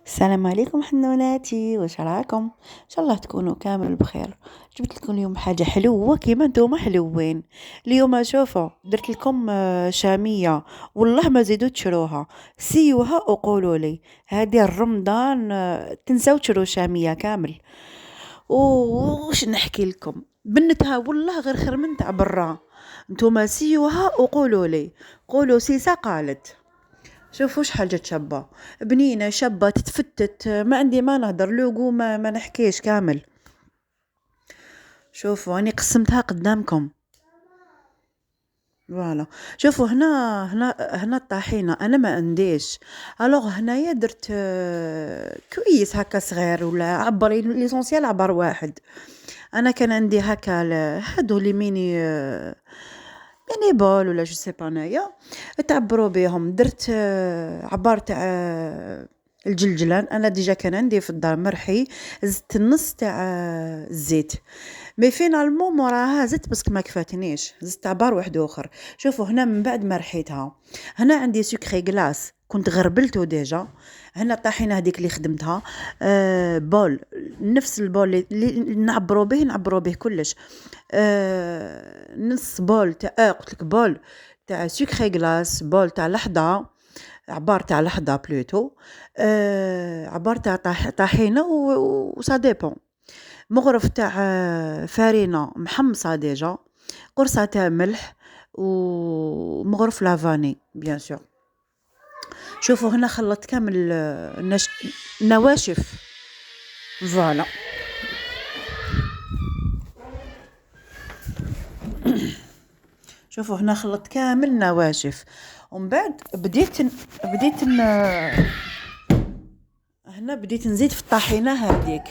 السلام عليكم حنوناتي، واش راكم؟ ان شاء الله تكونوا كامل بخير. جبت لكم اليوم حاجه حلوه كيما نتوما حلوين. اليوم شوفوا درت لكم شاميه، والله ما زيدوا تشروها. سيوها وقولوا لي هذه الرمضان تنساو تشرو شاميه كامل. وش نحكي لكم بنتها والله غير خير من تاع برا. نتوما سيوها وقولوا لي. قولوا سيسا قالت. شوفوا شحال جات شابة، بنينة شابة تتفتت، ما عندي ما نهدر لوقو ما نحكيش كامل. شوفوا اني قسمتها قدامكم. فوالا. شوفوا هنا الطحينة انا ما عنديش. الوغ هنايا درت كويس هكا صغير ولا عبري ليسونسيال عبر واحد. انا كان عندي هكا هادو لي ميني بول ولا جو سي با انايا تعبروا بهم. درت عبار تاع الجلجلان. انا ديجا كان عندي في الدار مرحي، زدت النص تاع الزيت. مي فينالمون موراها زدت بس ما كفاتنيش، زدت عبار واحد اخر. شوفوا هنا من بعد ما رحيتها، هنا عندي سكري غلاس كنت غربلته ديجا. هنا الطحينه هذيك اللي خدمتها بول، نفس البول اللي نعبروا به كلش. نص بول تاع قلت لك بول تاع سكري غلاس، بول تاع لحظه، عبار تاع لحظه بلوتو. عبار تاع طحينه وسا ديبون. مغرف تاع فرينه محمصه ديجا، قرصه تاع ملح، ومغرف لافاني بيان سور. شوفوا هنا خلطت كامل نواشف. فوالا. شوفوا هنا خلطت كامل نواشف، ومن بعد هنا بديت نزيد في الطحينه هذيك.